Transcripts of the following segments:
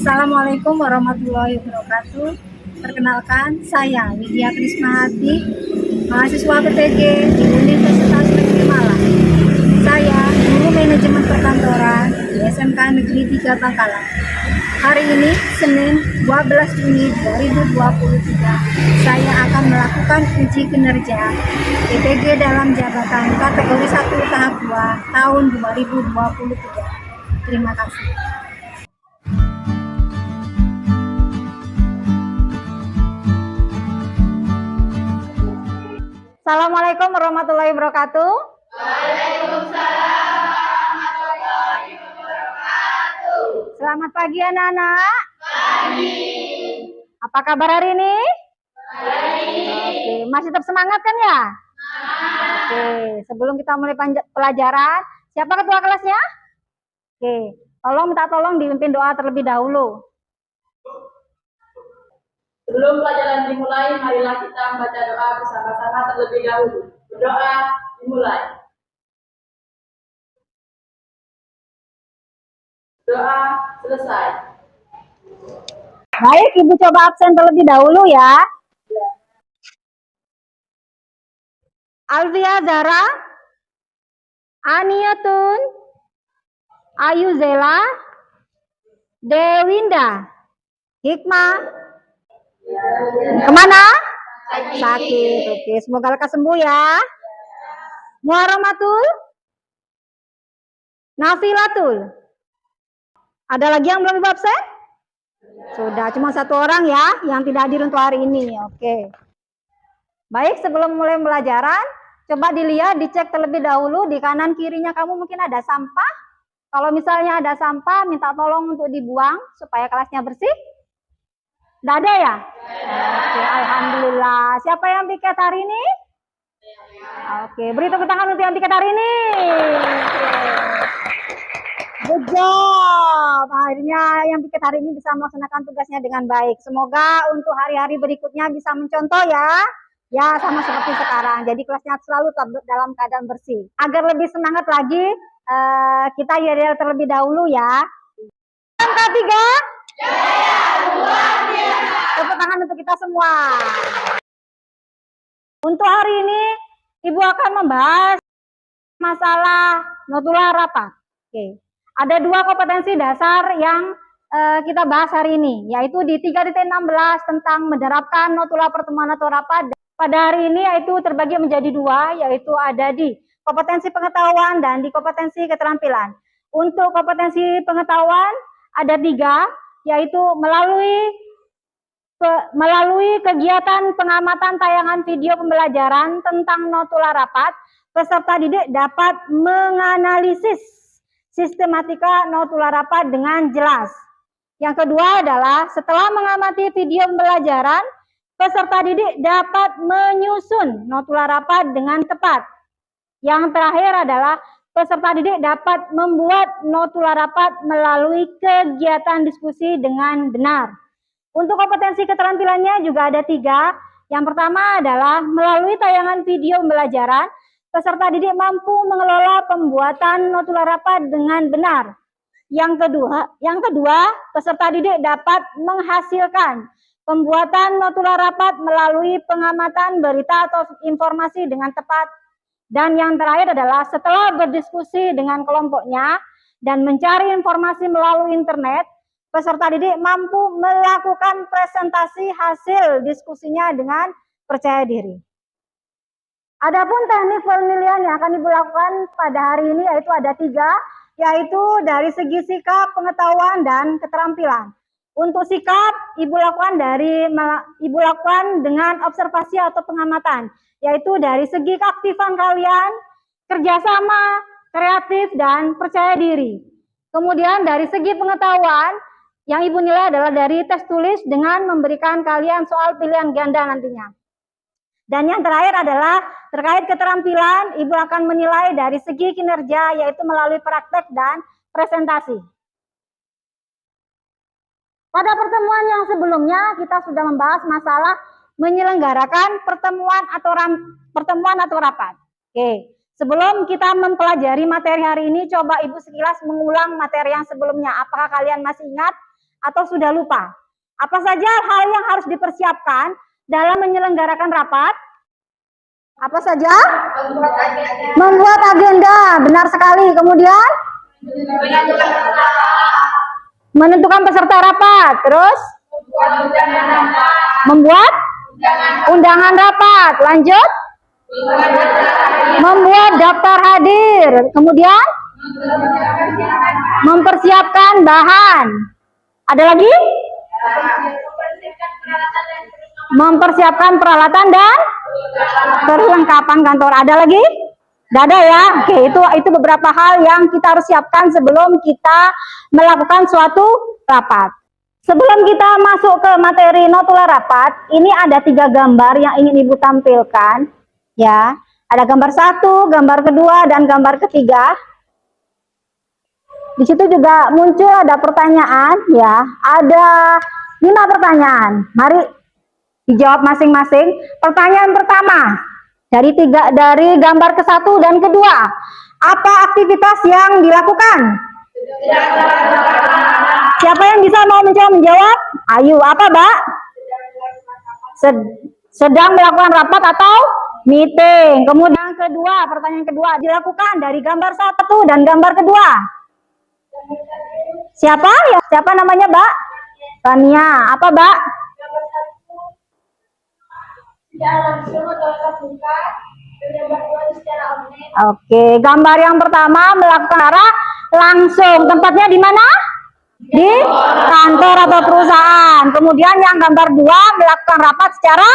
Assalamualaikum warahmatullahi wabarakatuh. Perkenalkan, saya Widya Krismahati, mahasiswa PTG di Universitas Negeri Malang. Saya guru manajemen perkantoran di SMK Negeri 3 Bangkalan. Hari ini, Senin 12 Juni 2023, saya akan melakukan uji kinerja PTG dalam jabatan kategori 1 tahap 2 tahun 2023. Terima kasih. Assalamualaikum warahmatullahi wabarakatuh. Waalaikumsalam warahmatullahi wabarakatuh. Selamat pagi anak-anak. Pagi. Apa kabar hari ini? Baik. Oke, masih tetap semangat kan ya? Oke, sebelum kita mulai pelajaran, siapa ketua kelasnya? Oke, tolong dipimpin doa terlebih dahulu. Sebelum pelajaran dimulai, marilah kita membaca doa bersama-sama terlebih dahulu. Berdoa dimulai. Doa selesai. Baik, Ibu coba absen terlebih dahulu ya. Alvia Zara, Aniatun, Ayu Zela, Dewinda, Hikmah. Kemana? Sakit. Oke, semoga lekas sembuh ya. Muharramatul, Nafilatul. Ada lagi yang belum Ibu absen? Sudah, cuma satu orang ya yang tidak hadir untuk hari ini. Oke. Baik, sebelum mulai pelajaran, coba dilihat, dicek terlebih dahulu di kanan kirinya kamu mungkin ada sampah. Kalau misalnya ada sampah, minta tolong untuk dibuang supaya kelasnya bersih. Tidak ada ya? Oke, alhamdulillah. Siapa yang piket hari ini? Oke, beri tepuk tangan untuk yang piket hari ini. Good job. Akhirnya yang piket hari ini bisa melaksanakan tugasnya dengan baik. Semoga untuk hari-hari berikutnya bisa mencontoh ya. Ya, sama seperti sekarang. Jadi kelasnya selalu dalam keadaan bersih. Agar lebih semangat lagi, kita yel terlebih dahulu ya. Angka 3. Tepuk tangan untuk kita semua. Untuk hari ini, Ibu akan membahas masalah notula rapat. Oke. Ada 2 kompetensi dasar yang kita bahas hari ini, yaitu di 3.16 tentang menerapkan notula pertemuan atau rapat. Pada hari ini yaitu terbagi menjadi 2, yaitu ada di kompetensi pengetahuan dan di kompetensi keterampilan. Untuk kompetensi pengetahuan ada 3, yaitu melalui kegiatan pengamatan tayangan video pembelajaran tentang notula rapat, peserta didik dapat menganalisis sistematika notula rapat dengan jelas. Yang kedua adalah setelah mengamati video pembelajaran, peserta didik dapat menyusun notula rapat dengan tepat. Yang terakhir adalah peserta didik dapat membuat notula rapat melalui kegiatan diskusi dengan benar. Untuk kompetensi keterampilannya juga ada 3. Yang pertama adalah melalui tayangan video pembelajaran, peserta didik mampu mengelola pembuatan notula rapat dengan benar. Yang kedua, peserta didik dapat menghasilkan pembuatan notula rapat melalui pengamatan berita atau informasi dengan tepat. Dan yang terakhir adalah setelah berdiskusi dengan kelompoknya dan mencari informasi melalui internet, peserta didik mampu melakukan presentasi hasil diskusinya dengan percaya diri. Adapun teknik penilaian yang akan Ibu lakukan pada hari ini yaitu ada 3, yaitu dari segi sikap, pengetahuan, dan keterampilan. Untuk sikap, Ibu lakukan dengan observasi atau pengamatan, yaitu dari segi keaktifan kalian, kerjasama, kreatif, dan percaya diri. Kemudian dari segi pengetahuan, yang Ibu nilai adalah dari tes tulis dengan memberikan kalian soal pilihan ganda nantinya. Dan yang terakhir adalah terkait keterampilan, Ibu akan menilai dari segi kinerja, yaitu melalui praktek dan presentasi. Pada pertemuan yang sebelumnya, kita sudah membahas masalah menyelenggarakan pertemuan atau rapat. Oke, sebelum kita mempelajari materi hari ini, coba Ibu sekilas mengulang materi yang sebelumnya. Apakah kalian masih ingat atau sudah lupa? Apa saja hal yang harus dipersiapkan dalam menyelenggarakan rapat? Apa saja? Membuat agenda, benar sekali. Kemudian menentukan peserta rapat. Terus membuat undangan rapat. Lanjut. Membuat daftar hadir. Kemudian mempersiapkan bahan. Ada lagi? Mempersiapkan peralatan dan perlengkapan kantor. Ada lagi? Tidak ada ya? Oke, itu beberapa hal yang kita harus siapkan sebelum kita melakukan suatu rapat. Sebelum kita masuk ke materi notula rapat, ini ada 3 gambar yang ingin Ibu tampilkan. Ya, ada gambar 1, gambar kedua, dan gambar ketiga. Di situ juga muncul ada pertanyaan, ya. Ada 5 pertanyaan. Mari dijawab masing-masing. Pertanyaan pertama dari gambar ke-1 dan kedua. Apa aktivitas yang dilakukan? Siapa yang bisa mau menjawab? Ayo, apa, Mbak? Sedang melakukan rapat atau meeting. Kemudian kedua, pertanyaan kedua dilakukan dari gambar 1 dan gambar kedua. Siapa? Ya, siapa namanya, Mbak? Tania. Apa, Mbak? Oke, gambar yang pertama melakukan secara langsung. Tempatnya di mana? Di kantor atau perusahaan. Kemudian yang gambar 2 melakukan rapat secara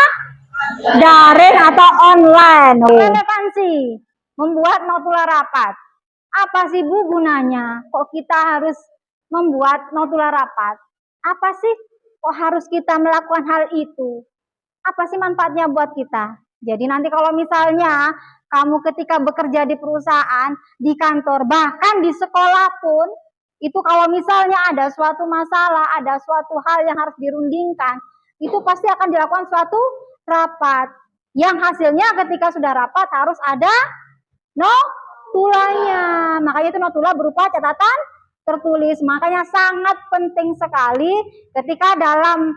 daring atau online. Relevansi membuat notula rapat. Apa sih Bu gunanya? Kok kita harus membuat notula rapat? Apa sih kok harus kita melakukan hal itu? Apa sih manfaatnya buat kita? Jadi nanti kalau misalnya kamu ketika bekerja di perusahaan, di kantor, bahkan di sekolah pun, itu kalau misalnya ada suatu masalah, ada suatu hal yang harus dirundingkan, itu pasti akan dilakukan suatu rapat. Yang hasilnya ketika sudah rapat harus ada notulanya. Makanya itu notula berupa catatan tertulis. Makanya sangat penting sekali ketika dalam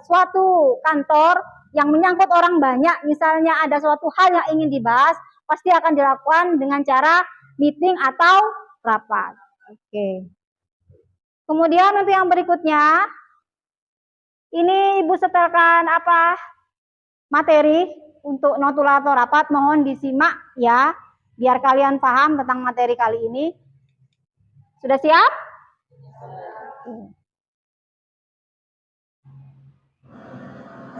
suatu kantor yang menyangkut orang banyak, misalnya ada suatu hal yang ingin dibahas, pasti akan dilakukan dengan cara meeting atau rapat. Oke. Kemudian untuk yang berikutnya, ini Ibu setelkan apa? Materi untuk notula atau rapat. Mohon disimak ya, biar kalian paham tentang materi kali ini. Sudah siap?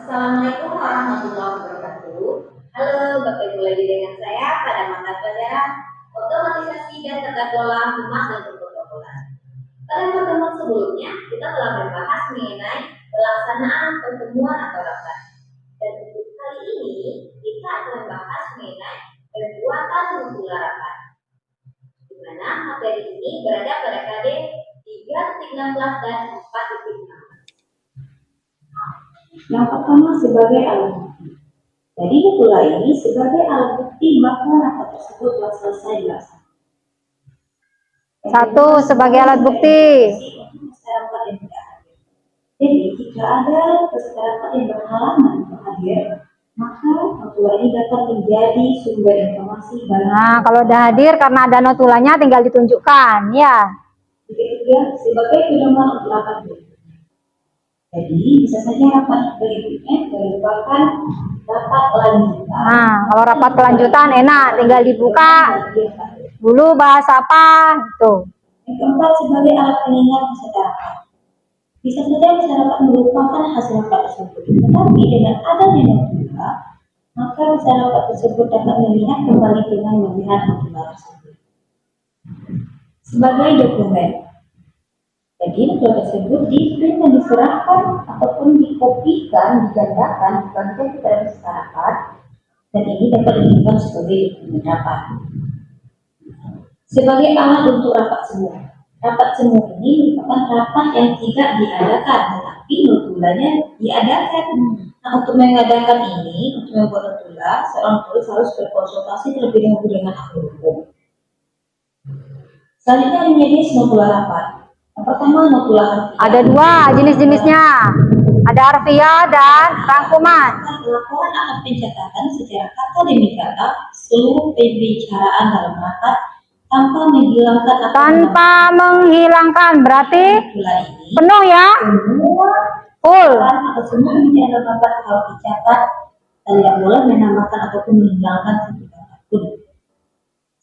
Assalamualaikum warahmatullahi wabarakatuh. Halo, bertemu lagi dengan saya pada mata pelajaran otomatisasi dan tata kelola humas dan perprotokolan. Pada pertemuan sebelumnya, kita telah membahas mengenai pelaksanaan pertemuan atau rapat. Dan untuk kali ini, kita akan membahas mengenai pembuatan notula rapat. Di mana materi ini berada pada KD 3.16 dan 4.16. Yang pertama sebagai alat bukti. Jadi notula ini sebagai alat bukti bahwa rapat tersebut telah selesai dilaksanakan. 1 sebagai alat bukti. Masyarakat yang tidak hadir. Jadi jika ada peserta rapat yang berhalangan untuk hadir, maka notula ini dapat menjadi sumber informasi bagi. Nah, kalau udah hadir karena ada notulanya tinggal ditunjukkan, ya. Ketiga, sebagai pedoman untuk rapat berikutnya. Jadi bisa saja rapat berikutnya merupakan rapat lanjutan. Nah, kalau rapat kelanjutan enak, tinggal dibuka. Dulu bahas apa? Gitu. Yang keempat, sebagai alat pengingat peserta rapat. Bisa saja masyarakat melupakan hasil rapat tersebut, tetapi dengan adanya notula, maka masyarakat tersebut dapat melihat kembali dengan melihat notula tersebut. Sebagai dokumen. Jadi notula tersebut di-print dan diserahkan ataupun dikopikan, digandakan, dibagikan kepada masyarakat, dan ini dapat disimpan sebagai dokumen rapat. Sebagai alat untuk rapat semua. Rapat semua ini merupakan rapat yang tidak diadakan, tetapi notulanya diadakan. Nah, untuk mengadakan ini, untuk membuat notula, seorang tulis harus berkonsultasi terlebih dahulu dengan ahli hukum. Selanjutnya ada jenis notula rapat. Yang pertama Pertama, notula harfiah. Ada dua jenis-jenisnya. Ada harfiah dan rangkuman. Laporan akan pencatatan secara kata demi kata seluruh pembicaraan dalam rapat tanpa menghilangkan Tanpa menghilangkan, berarti notula ini. penuh ya? Semua Full. atau semua pembicaraan dalam rapat harus dicatat dan tidak boleh menambahkan ataupun menghilangkan satu kata pun.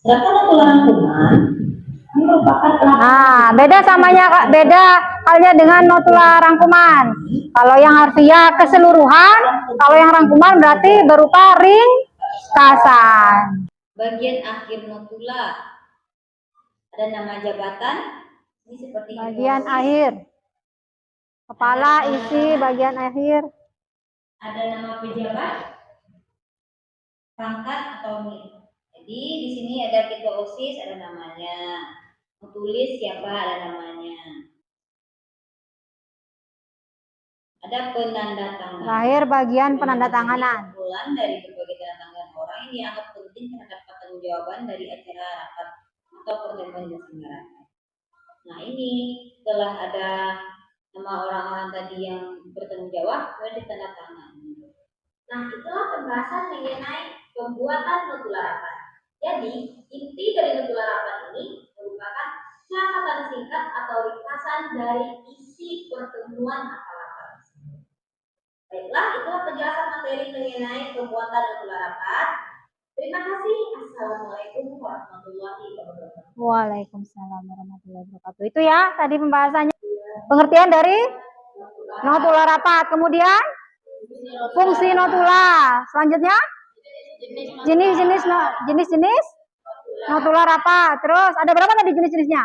Sedangkan notula rangkuman ini merupakan Nah, beda beda halnya dengan notula rangkuman. Kalau yang harfiah keseluruhan, kalau yang rangkuman berarti berupa ringkasan. bagian akhir notula. Ada nama jabatan, ini seperti Bagian hipnosis. akhir. Kepala, isi, bagian akhir. Ada nama pejabat, pangkat atau NIK. Jadi di sini ada ketua OSIS, ada namanya. Tulis siapa, ada namanya. Ada penanda tangan. Terakhir bagian penandatanganan. Kumpulan dari berbagai tanda tangan orang yang dianggap penting terhadap pertanggungjawaban dari acara rapat atau pertemuan diselenggarakan. Nah ini setelah ada nama orang-orang tadi yang bertanggung jawab, kemudian ditanda tangan. Nah itulah pembahasan mengenai pembuatan notula rapat. Jadi inti dari notula rapat ini merupakan catatan singkat atau ringkasan dari isi pertemuan atau rapat. Baiklah, itulah penjelasan materi mengenai pembuatan notula rapat. Terima kasih. Assalamualaikum warahmatullahi wabarakatuh. Waalaikumsalam warahmatullahi wabarakatuh. Itu ya tadi pembahasannya. Pengertian dari notula rapat. Kemudian fungsi notula. Selanjutnya jenis-jenis notula rapat. Terus ada berapa tadi jenis-jenisnya?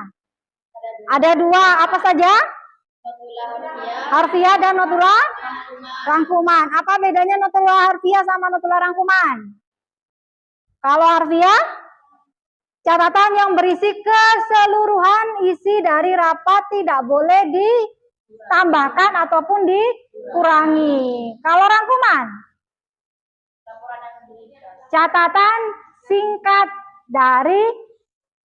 Ada dua. Apa saja? Harfiah dan notula rangkuman. Apa bedanya notula harfiah sama notula rangkuman? Kalau harfiah, catatan yang berisi keseluruhan isi dari rapat tidak boleh ditambahkan ataupun dikurangi. Kalau rangkuman, catatan singkat dari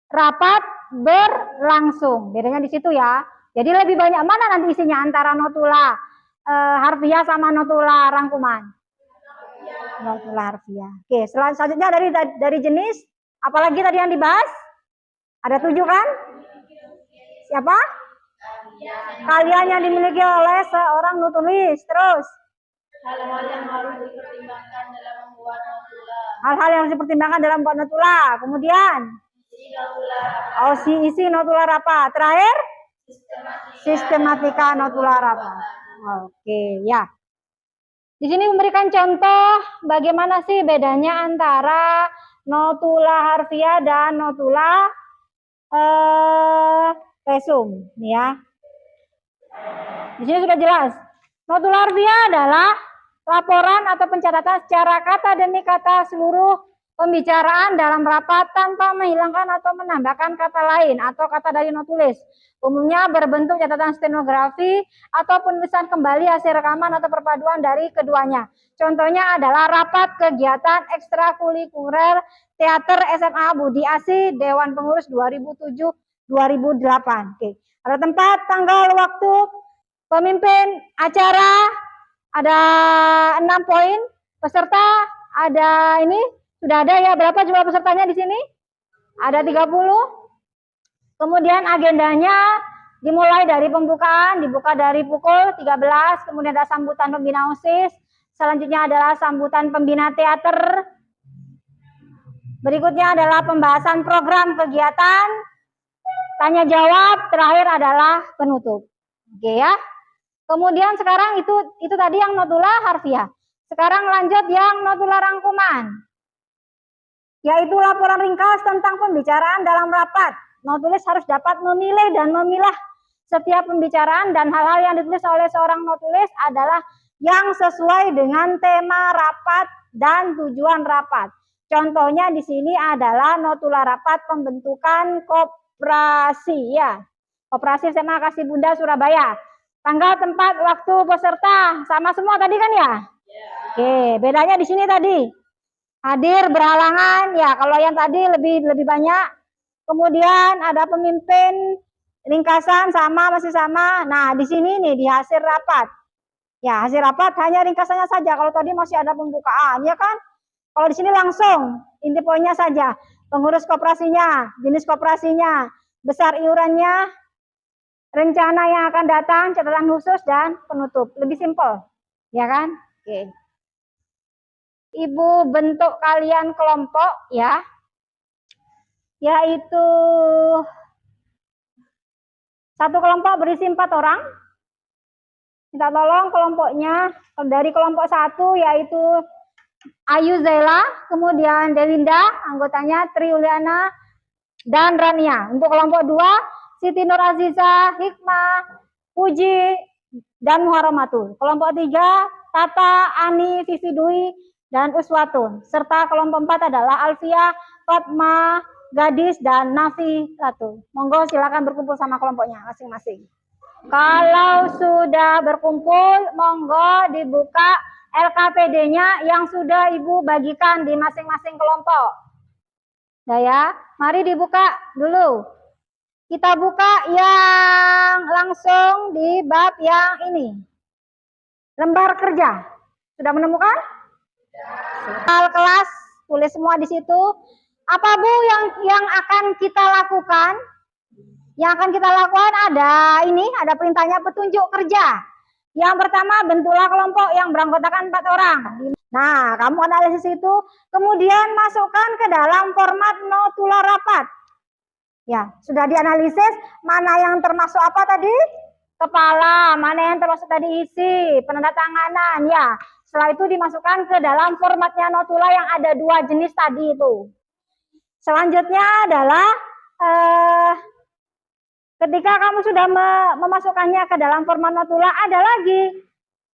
rapat berlangsung. Bedanya di situ ya. Jadi lebih banyak mana nanti isinya antara notula harfiah sama notula rangkuman? Notula harfiah. Oke, selanjutnya dari jenis, apalagi tadi yang dibahas? Ada 7 kan? Siapa? Kalian yang dimiliki oleh seorang nutulis. Terus? Hal-hal yang harus dipertimbangkan dalam membuat notula. Hal-hal yang harus dipertimbangkan dalam membuat notula. Kemudian? Isi notula rapat. Terakhir? Sistematika notula rapat. Oke, ya. Di sini memberikan contoh bagaimana sih bedanya antara notula harfiah dan notula resum, ya. Di sini sudah jelas. Notula harfiah adalah laporan atau pencatatan secara kata demi kata seluruh pembicaraan dalam rapat tanpa menghilangkan atau menambahkan kata lain atau kata dari notulis. Umumnya berbentuk catatan stenografi atau penulisan kembali hasil rekaman atau perpaduan dari keduanya. Contohnya adalah rapat kegiatan ekstrakurikuler teater SMA Budi Asih Dewan Pengurus 2007-2008. Oke. Ada tempat, tanggal, waktu, pemimpin acara, ada 6 poin, peserta ada ini. Sudah ada ya, berapa jumlah pesertanya di sini? Ada 30. Kemudian agendanya dimulai dari pembukaan, dibuka dari pukul 13, kemudian ada sambutan pembina OSIS, selanjutnya adalah sambutan pembina teater. Berikutnya adalah pembahasan program kegiatan, tanya jawab, terakhir adalah penutup. Oke ya. Kemudian sekarang itu tadi yang notula harfiah. Sekarang lanjut yang notula rangkuman, yaitu laporan ringkas tentang pembicaraan dalam rapat. Notulis harus dapat memilih dan memilah setiap pembicaraan dan hal-hal yang ditulis oleh seorang notulis adalah yang sesuai dengan tema rapat dan tujuan rapat. Contohnya di sini adalah notula rapat pembentukan koperasi ya. Koperasi SMA Kasih Bunda Surabaya. Tanggal, tempat, waktu, peserta sama semua tadi kan ya? Oke, bedanya di sini tadi. Hadir berhalangan ya, kalau yang tadi lebih banyak. Kemudian ada pemimpin ringkasan sama, masih sama. Nah, di sini nih di hasil rapat. Ya, hasil rapat hanya ringkasannya saja. Kalau tadi masih ada pembukaan, ya kan? Kalau di sini langsung inti poinnya saja. Pengurus koperasinya, jenis koperasinya, besar iurannya, rencana yang akan datang, catatan khusus, dan penutup. Lebih simpel, ya kan? Oke. Ibu bentuk kalian kelompok, ya, yaitu satu kelompok berisi 4 orang. Minta tolong kelompoknya dari kelompok 1 yaitu Ayu Zaila, kemudian Delinda, anggotanya Triuliana dan Rania. Untuk kelompok 2 Siti Nur Aziza, Hikmah, Puji, dan Muharramatul. Kelompok 3 Tata, Ani, Vivi Dwi, dan Uswatun. Serta kelompok 4 adalah Alfia, Fatma, Gadis, dan Nafi Ratu. Monggo silakan berkumpul sama kelompoknya masing-masing. Kalau sudah berkumpul, monggo dibuka LKPD-nya yang sudah Ibu bagikan di masing-masing kelompok. Nah ya, mari dibuka dulu. Kita buka yang langsung di bab yang ini. Lembar kerja. Sudah menemukan? Soal kelas, tulis semua di situ. Apa Bu yang akan kita lakukan? Yang akan kita lakukan ada perintahnya petunjuk kerja. Yang pertama, bentuklah kelompok yang beranggotakan 4 orang. Nah, kamu analisis itu, kemudian masukkan ke dalam format notula rapat. Ya, sudah dianalisis mana yang termasuk apa tadi? Kepala, mana yang termasuk tadi isi, penandatanganan, ya. Setelah itu dimasukkan ke dalam formatnya notula yang ada 2 jenis tadi itu. Selanjutnya adalah ketika kamu sudah memasukkannya ke dalam format notula, ada lagi.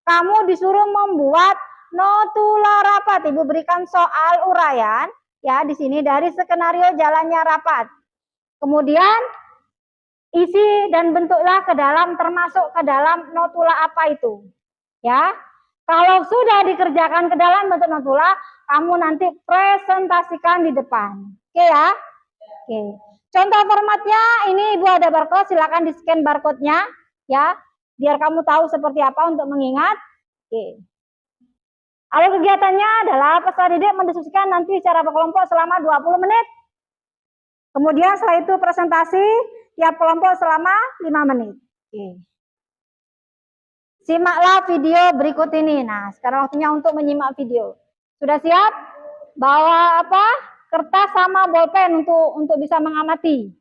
Kamu disuruh membuat notula rapat. Ibu berikan soal uraian ya di sini dari skenario jalannya rapat. Kemudian isi dan bentuklah ke dalam termasuk ke dalam notula apa itu. Ya. Kalau sudah dikerjakan ke dalam bentuk notula, kamu nanti presentasikan di depan. Oke ya? Oke. Contoh formatnya ini Ibu ada barcode, silakan di-scan barcode-nya ya, biar kamu tahu seperti apa untuk mengingat. Oke. Alur kegiatannya adalah peserta didik mendiskusikan nanti secara berkelompok selama 20 menit. Kemudian setelah itu presentasi tiap kelompok selama 5 menit. Oke. Simaklah video berikut ini. Nah, sekarang waktunya untuk menyimak video. Sudah siap? Bawa apa? Kertas sama bolpen untuk bisa mengamati.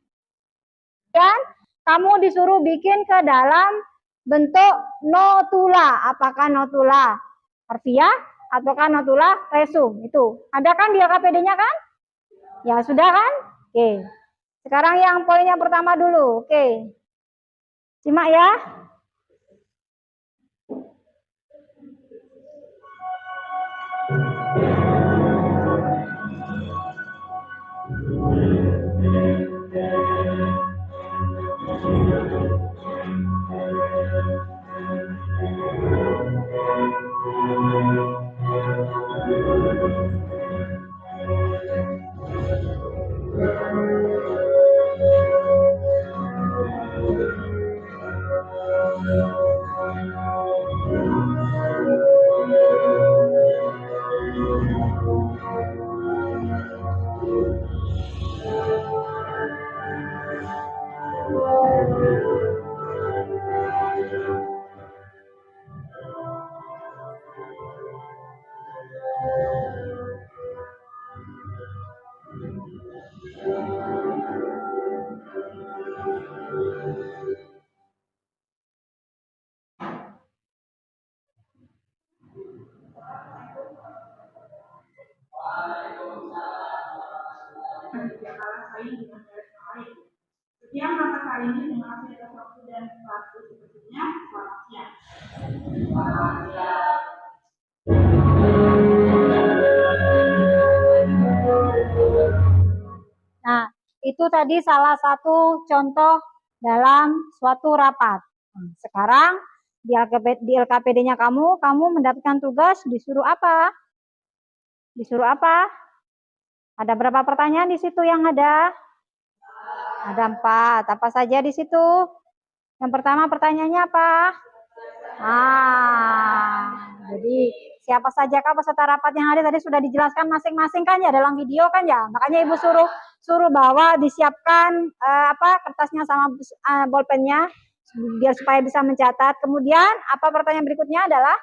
Dan kamu disuruh bikin ke dalam bentuk notula. Apakah notula harfiah ataukah notula resum? Itu. Ada kan di LKPD-nya kan? Ya, sudah kan? Oke. Sekarang yang poin yang pertama dulu. Oke. Simak ya. Setiap mata kali ini dengan fasilitas waktu dan waktu sepertinya selamat siang. Nah, itu tadi salah satu contoh dalam suatu rapat. Nah, sekarang di LKPD-nya kamu mendapatkan tugas disuruh apa? Disuruh apa? Ada berapa pertanyaan di situ yang ada? Ada 4. Apa saja di situ? Yang pertama pertanyaannya apa? Jadi siapa saja kah peserta rapat yang hadir tadi sudah dijelaskan masing-masing kan ya dalam video kan ya. Makanya Ibu suruh bawa disiapkan kertasnya sama bolpennya biar supaya bisa mencatat. Kemudian apa pertanyaan berikutnya adalah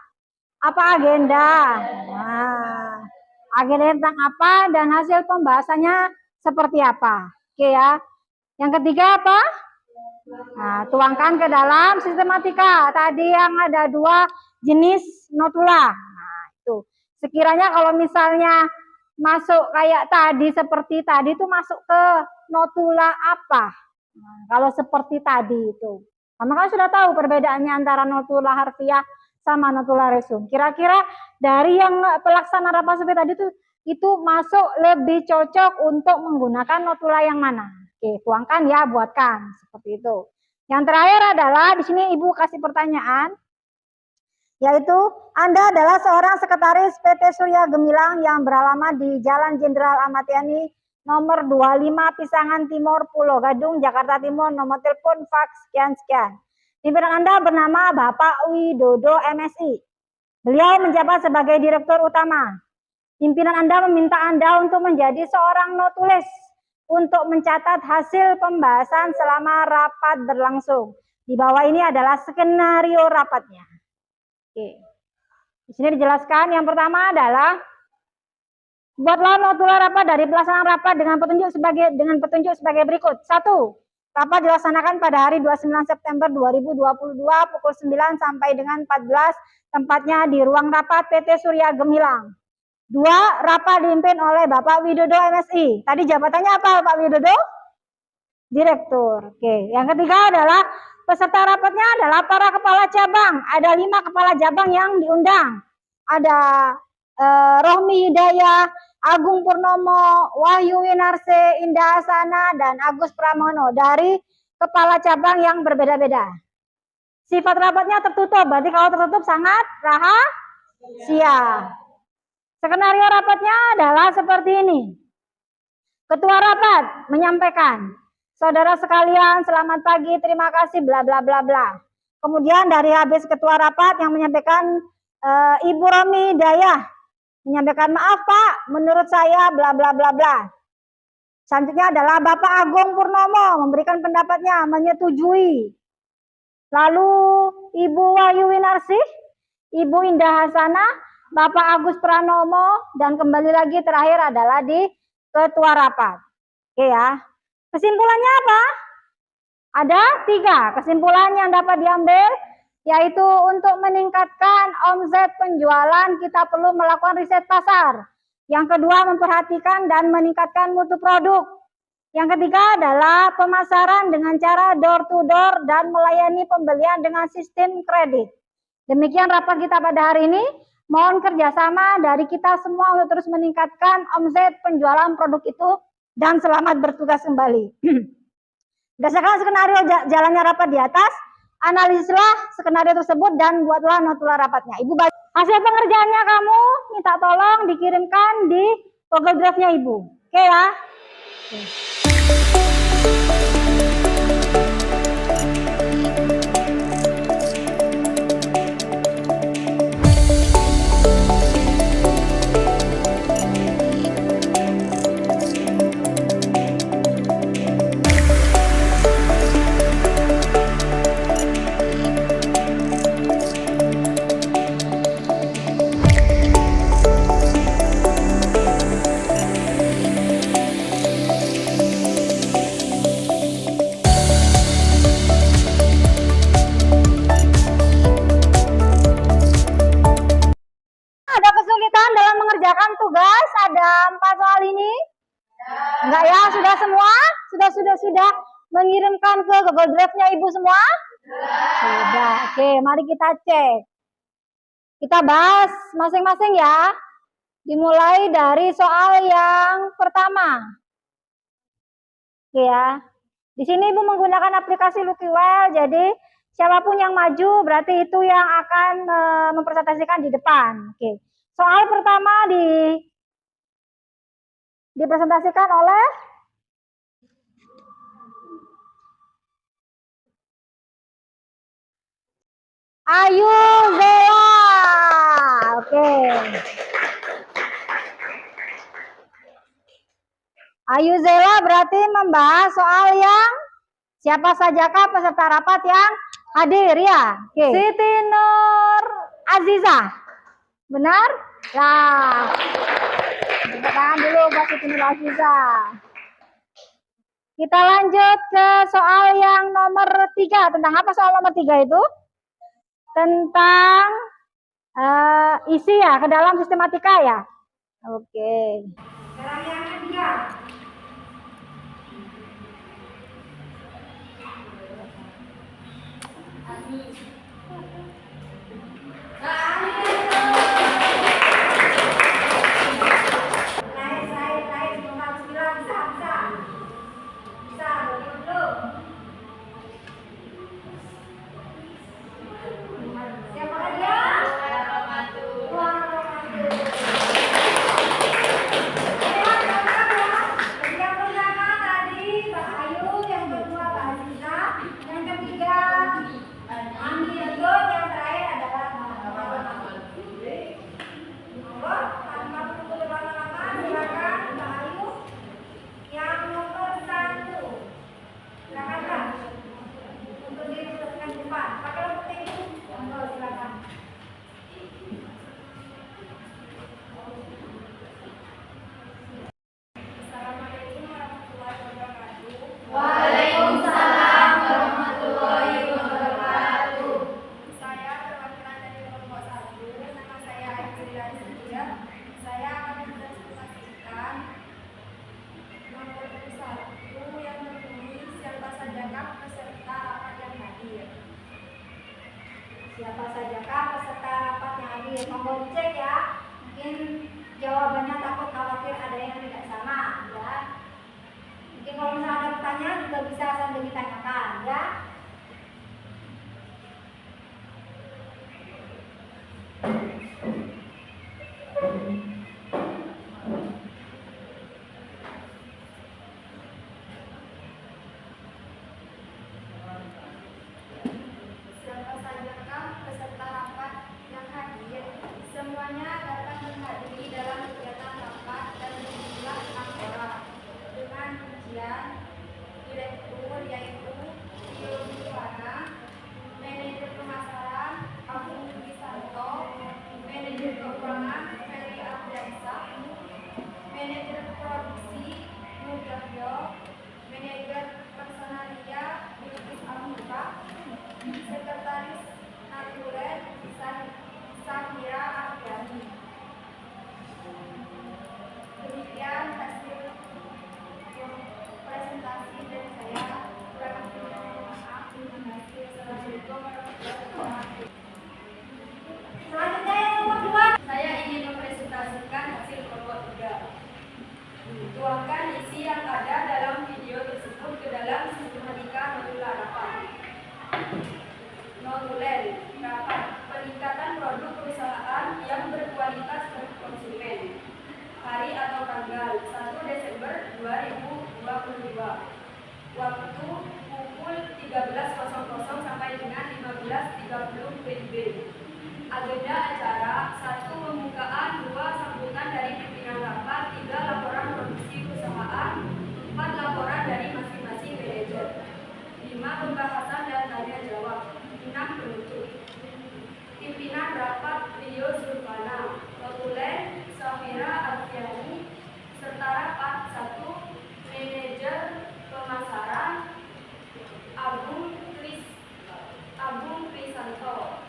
apa agenda? Agenda tentang apa dan hasil pembahasannya seperti apa? Oke ya. Yang ketiga apa? Tuangkan ke dalam sistematika. Tadi yang ada 2 jenis notula. Itu. Sekiranya kalau misalnya masuk kayak tadi seperti tadi itu masuk ke notula apa? Kalau seperti tadi itu. Kamu kan sudah tahu perbedaannya antara notula harfiah sama notula resum. Kira-kira dari yang pelaksana rapat seperti tadi itu masuk lebih cocok untuk menggunakan notula yang mana? Oke, tuangkan ya, buatkan seperti itu. Yang terakhir adalah di sini Ibu kasih pertanyaan, yaitu Anda adalah seorang sekretaris PT Surya Gemilang yang beralamat di Jalan Jenderal Ahmad Yani nomor 25 Pisangan Timur, Pulau Gadung, Jakarta Timur, nomor telepon, fax, sekian. Pimpinan Anda bernama Bapak Widodo MSI. Beliau menjabat sebagai Direktur Utama. Pimpinan Anda meminta Anda untuk menjadi seorang notulis untuk mencatat hasil pembahasan selama rapat berlangsung. Di bawah ini adalah skenario rapatnya. Oke. Di sini dijelaskan yang pertama adalah buatlah notula rapat dari pelaksanaan rapat dengan petunjuk sebagai berikut. 1. Rapat dilaksanakan pada hari 29 September 2022 pukul 9 sampai dengan 14, tempatnya di ruang rapat PT Surya Gemilang. 2. Rapat dipimpin oleh Bapak Widodo MSI. Tadi jabatannya apa Pak Widodo? Direktur. Oke. Yang ketiga adalah peserta rapatnya adalah para kepala cabang. Ada 5 kepala cabang yang diundang. Ada Rohmi Hidayah, Agung Purnomo, Wahyu Winarse, Indah Hasana, dan Agus Pramono dari kepala cabang yang berbeda-beda. Sifat rapatnya tertutup, berarti kalau tertutup sangat rahasia. Skenario rapatnya adalah seperti ini. Ketua rapat menyampaikan, saudara sekalian selamat pagi, terima kasih, bla bla bla bla. Kemudian dari habis ketua rapat yang menyampaikan Ibu Romi Hidayah menyampaikan maaf Pak, menurut saya bla bla bla bla. Selanjutnya adalah Bapak Agung Purnomo memberikan pendapatnya, menyetujui. Lalu Ibu Wahyu Winarsih, Ibu Indah Hasana, Bapak Agus Pranomo, dan kembali lagi terakhir adalah di ketua rapat. Oke ya. Kesimpulannya apa? Ada 3 kesimpulan yang dapat diambil, yaitu untuk meningkatkan omset penjualan kita perlu melakukan riset pasar. Yang kedua, memperhatikan dan meningkatkan mutu produk. Yang ketiga adalah pemasaran dengan cara door to door dan melayani pembelian dengan sistem kredit. Demikian rapat kita pada hari ini. Mohon kerjasama dari kita semua untuk terus meningkatkan omset penjualan produk itu dan selamat bertugas kembali. Berdasarkan skenario jalannya rapat di atas, analisislah skenario tersebut dan buatlah notula rapatnya. Ibu, hasil pengerjaannya kamu minta tolong dikirimkan di Google Drive-nya Ibu. Oke ya? Oke. Tugas ada 4 soal ini? Enggak ya, sudah semua? Sudah mengirimkan ke Google Drive-nya Ibu semua? Sudah. Oke, mari kita cek. Kita bahas masing-masing ya. Dimulai dari soal yang pertama. Oke ya. Di sini Ibu menggunakan aplikasi Lukiwell, jadi siapapun yang maju berarti itu yang akan mempresentasikan di depan. Oke. Soal pertama dipresentasikan oleh Ayu Zela. Oke. Ayu Zela berarti membahas soal yang siapa sajakah peserta rapat yang hadir ya. Oke. Siti Nur Aziza. Benar? Lah. Tepuk tangan dulu buat Siti Nur Aziza. Kita lanjut ke soal yang nomor 3. Tentang apa soal nomor 3 itu? Tentang isi ya, ke dalam sistematika ya. Oke. Sekarang yang ketiga. Siapa dia? Tuan Romanto. Yang pertama tadi Mbak Ayu, yang kedua Mbak Aziza, yang ketiga Andi Ego, yang terakhir adalah Monggo, tanpa menunggu lama-lama, silakan Mbak Ayu. Yang nomor 1, silakan Mbak. Untuk diperhatikan depan, pakai lampu tinggi. Monggo, silakan. Assalamualaikum warahmatullahi wabarakatuh. Waalaikumsalam warahmatullahi wabarakatuh. Saya perwakilan dari kelompok 1. Nama saya Aizila Rizkia. Saya akan mempresentasikan nomor 1 yang bertulis siapa sajakah peserta rapat yang hadir. Siapa sajakah peserta rapat yang hadir? Monggo dicek ya. Mungkin jawabannya takut khawatir ada yang tidak sama ya. Mungkin kalau misalnya ada pertanyaan juga bisa sambil ditanyakan ya. Siapa sajakah peserta rapat yang hadir? Semuanya dapat menghadiri dalam kegiatan rapat dan berjumlah 6 orang dengan ujian direktur yaitu Tio Suwana, manajer pemasaran Agung Wisanto, manajer keuangan Ferry Abdiansa, manajer produksi Nur Cahyo, manajer personalia Bilkis Amuka, sekretaris natural Safira Ardiani. Demikian hasil presentasi dari saya. Kurang lebihnya mohon maaf. Terima kasih. Assalamualaikum warahmatullahi wabarakatuh. Selanjutnya yang nomor 2. Saya ingin mempresentasikan hasil kelompok 3. Tuangkan isi yang ada dalam video tersebut ke dalam sistematika notular rapat. Notulen rapat peningkatan produk perusahaan yang berkualitas bagi konsumen. Hari atau tanggal 1 Desember 2022. Waktu pukul 13.00 sampai dengan 15.30 WIB. Agenda acara 1. Pembukaan, 2. Sambutan dari pimpinan rapat, 3. Laporan produksi perusahaan, 4. Laporan dari masing-masing manajer, 5. Pembahasan dan tanya jawab, 6. Penutup. Pimpinan rapat Rio Survana, Notulen Safira Ardiani, serta rapat 1. Manajer pemasaran Agung Krisanto,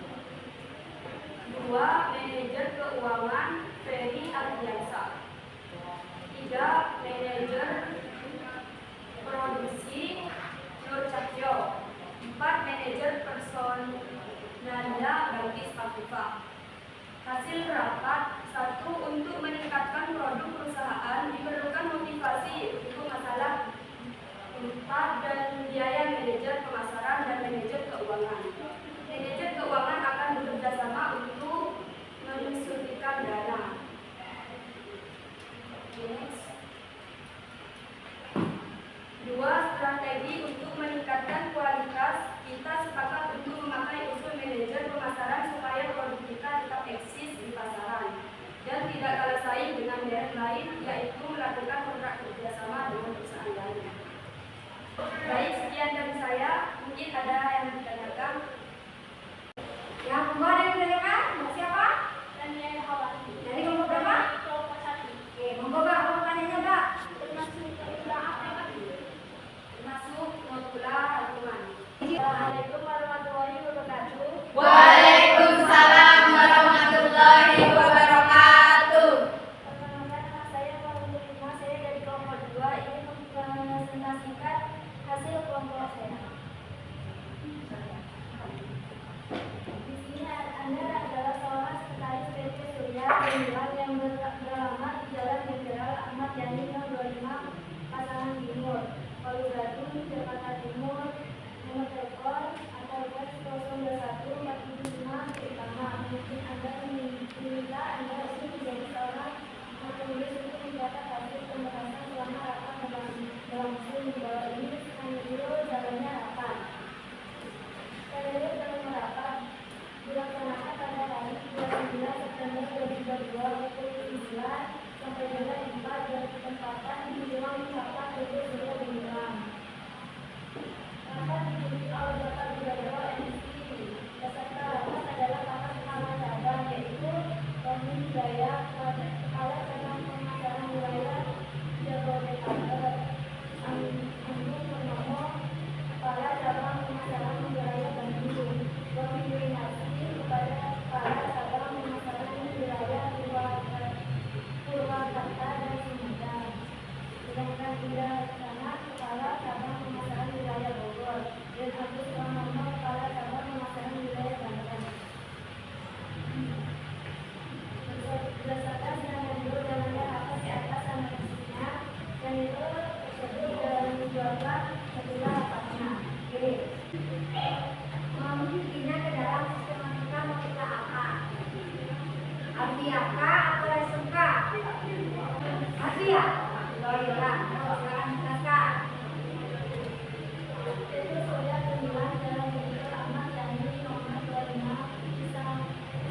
2. Manajer keuangan Ferry Ardiansa, 3. Manajer produksi Nur Cahyo, 4. Manajer personalia Bilkis Amuka. Hasil rapat 1. Untuk meningkatkan produk perusahaan diperlukan motivasi untuk masalah 4 dan biaya manajer pemasaran dan manajer keuangan. Manajer keuangan akan bekerja sama untuk mensuntikan dana. Next. 2. Strategi untuk meningkatkan kualitas. Kita sepakat untuk memakai usul manajer pemasaran modern lain, yaitu melakukan kontrak kerjasama dengan perusahaan lainnya. Baik, sekian dari saya. Mungkin ada yang ditanyakan. Yang kedua ada yang ditanyakan? Siapa? Daniel Hawati. Dari kelompok berapa? Kelompok 1. Oke, monggo Mbak, mau pertanyaannya Mbak? Termasuk notula apa? Termasuk notula Al-Quran. Assalamualaikum warahmatullahi wabarakatuh. Waalaikumsalam warahmatullahi wabarakatuh. Perkenalkan, nama saya Fahrul Rima. Saya dari kelompok 2 ingin mempresentasikan hasil kelompok saya. Di sini Anda adalah seorang sekretaris PT Surya Pemilihan yang beralamat di Jalan Jenderal Ahmad Yani nomor 25 Pasangan Timur, Palu Gadung, Jakarta Timur. Nomor telepon atau web 021 475 utama. Mungkin Anda meminta Anda untuk menjadi seorang penulis untuk mencatat hasil pembahasan selama rapat berlangsung di bawah ini. Skenario jalannya rapat. Skenario jalannya rapat dilaksanakan pada hari 29 September 2022 pukul 9 sampai dengan 4 dan kesempatan di ruang rapat PT Surya Pemilihan. Rapat diikuti oleh Bapak Gubernur NC. Peserta rapat adalah Bapak Kepala Cabang, yaitu Tommy Hidayat, Kepala Cabang Pemasaran Wilayah Jabodetabek, Agung Purnomo, Kepala Cabang Pemasaran Wilayah Bandung, Tommy Winarsi, kepada Kepala Cabang Pemasaran Wilayah Purwakarta dan Sumedang. Sedangkan Indah Sana, Kepala Cabang Pemasaran Wilayah Bogor, dan Agus Pramono, Kepala Cabang Pemasaran Wilayah Banten. Berdasarkan skenario jalannya rapat di atas sama isinya, skenario tersebut dibuatkan setelah rapatnya. Oke. Memilikinya ke dalam sistematika notula apa? Artiaka atau SMK? Artia? Baiklah, sekarang jelaskan. Itu Surya Pemilihan Jalan Jenderal Ahmad Yani nomor 25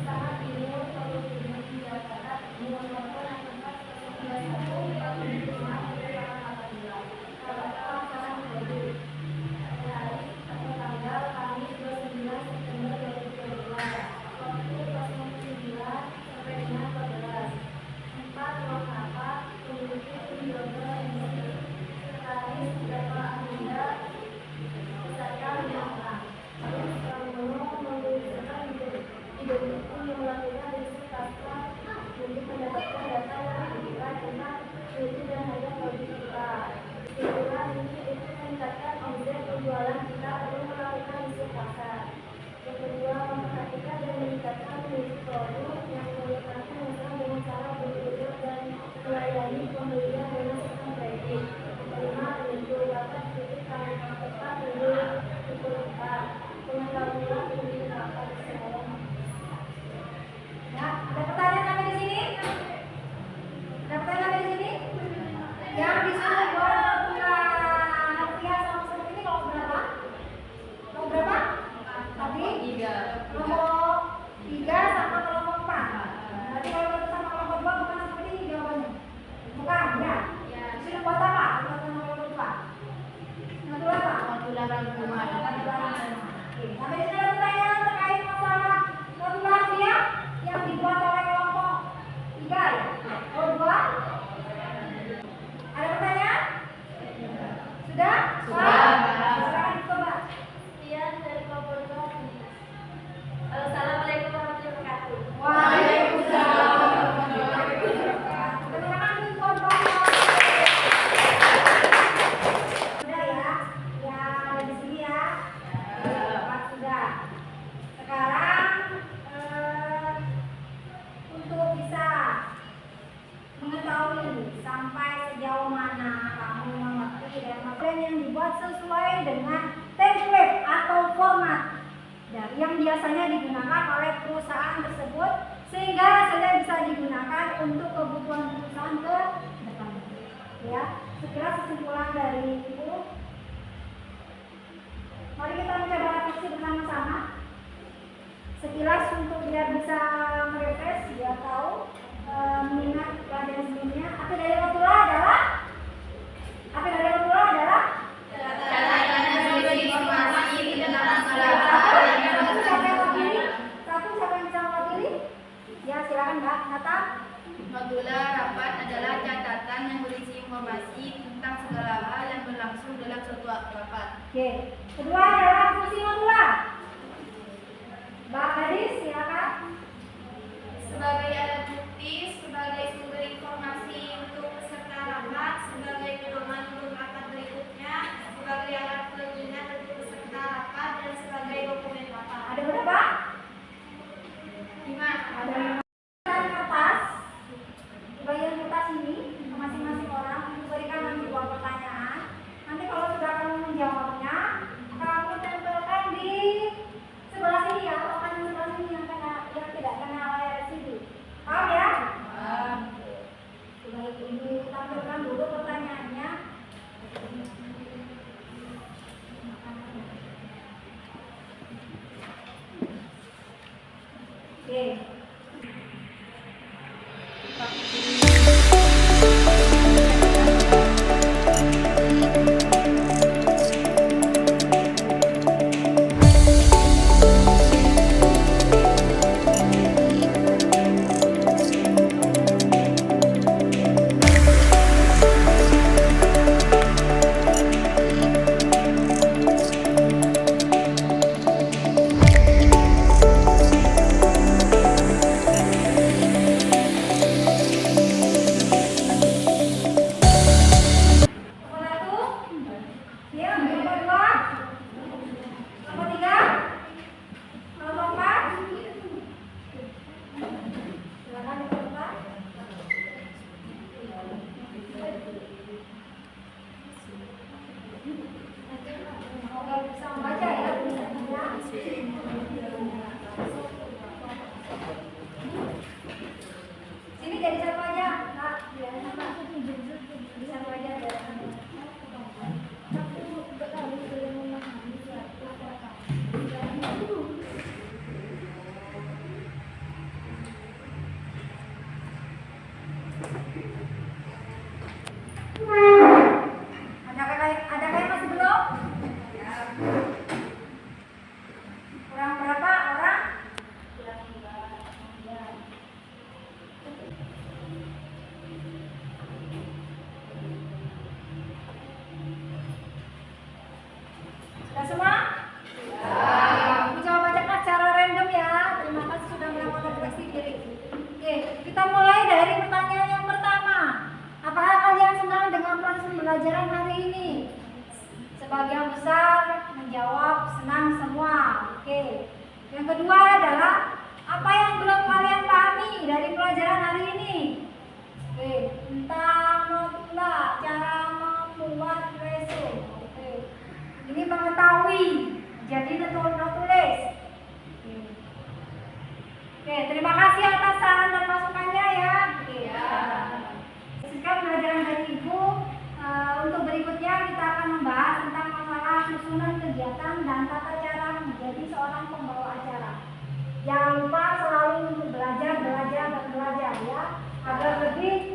Pasangan Timur, Palu Timur, Jakarta Timur. Nomor tempat 021 Pasangan Timur. Hari atau tanggal Kamis 29 September 2022. Waktu 09 sampai dengan 14. Tempat ruang rapat memiliki Yoga MC, sekretaris Bapak Aminda, peserta 5 orang. Agus Pramono menuliskan identifikasi yang melakukan riset pasca untuk mendapatkan data yang dibutuhkan tentang mutu dan harga produk kita. Kesimpulan ini untuk meningkatkan omset penjualan kita perlu melakukan riset pasar. Yang kedua, memperhatikan dan meningkatkan mutu produk yang merupakan usaha dengan cara berjual dan melayani pembelian dengan sistem kredit. Kelima, tentu dapat titik tanggal tepat dulu diperlukan. Pengetahuan lebih dapat diserahkan. Ya, ada pertanyaan sampai di sini? Ada pertanyaan sampai di sini? Yang disuruh buat Artia sama seperti ini kelompok berapa? Kelompok berapa? Tadi? 3. Kelompok 3 sama kelompok 4. Berarti kalau kita sama kelompok 2 bukan seperti ini jawabannya? Bukan, ya? Disuruh buat apa? Buat sama kelompok 2. Notula apa? Notula rangkuman. Oke, sampai di sini ada pertanyaan terkait masalah notula Artia yang dibuat oleh kelompok 3 ya? Kelompok 2? Ada pertanyaan? Sudah? Silakan dicoba. Sekian dari kelompok 2. Assalamualaikum warahmatullahi wabarakatuh. Waalaikumsalam warahmatullahi wabarakatuh. Terima kasih kelompok 2. Sudah ya? Ya, ada di sini ya. Sudah. Sekarang untuk bisa mengetahui sampai sejauh mana kamu mengerti dan materi yang dibuat sesuai dengan template atau format yang biasanya digunakan oleh perusahaan tersebut, sehingga hasilnya bisa digunakan untuk kebutuhan perusahaan ke depan. Ya, sekilas kesimpulan dari itu. Mari kita mencoba refleksi bersama-sama. Sekilas untuk biar bisa merefresh, biar tahu mengingat pelajaran sebelumnya. Arti dari rotula adalah Satu, siapa yang bisa mewakili? Ya, silakan Mbak Nata. Notula rapat adalah catatan yang berisi informasi tentang segala hal yang berlangsung dalam suatu rapat. Oke. Kedua adalah fungsi notula. Mbak Gadis, silakan. Sebagai alat bukti, sebagai sumber informasi untuk peserta rapat, sebagai pedoman untuk rapat berikutnya, sebagai alat pengingat untuk peserta rapat, dan sebagai dokumen rapat. Ada berapa? 5. Ada 5 kertas. Bagian kertas ini ke masing-masing orang diberikan nanti buat pertanyaan. Nanti kalau sudah kamu menjawabnya, kamu tempelkan di sebelah sini ya, papan di sebelah sini yang tidak kena layar LCD. Paham ya? Baik, ini tampilkan dulu pertanyaannya. Oke. Sini jadi satu aja, Kak. Jadi satu aja. Ada yang masih belum? Kurang berapa orang? Sudah semua? Aku coba bacakan secara random ya. Terima kasih sudah melakukan refleksi diri. Oke, kita mulai dari pertanyaan yang pertama. Apakah kalian senang dengan proses pembelajaran hari ini? Sebagian besar menjawab senang semua. Oke. Yang kedua adalah apa yang belum kalian pahami dari pelajaran hari ini? Oke, tentang notula, cara membuat resume. Oke. Ini mengetahui, jadi notulis. Oke, terima kasih atas saran dan masukannya ya. Oke. Sekian pelajaran dari Ibu. Untuk berikutnya kita akan membahas tentang masalah susunan kegiatan dan tata cara menjadi seorang pembawa acara. Jangan lupa selalu untuk belajar ya, agar lebih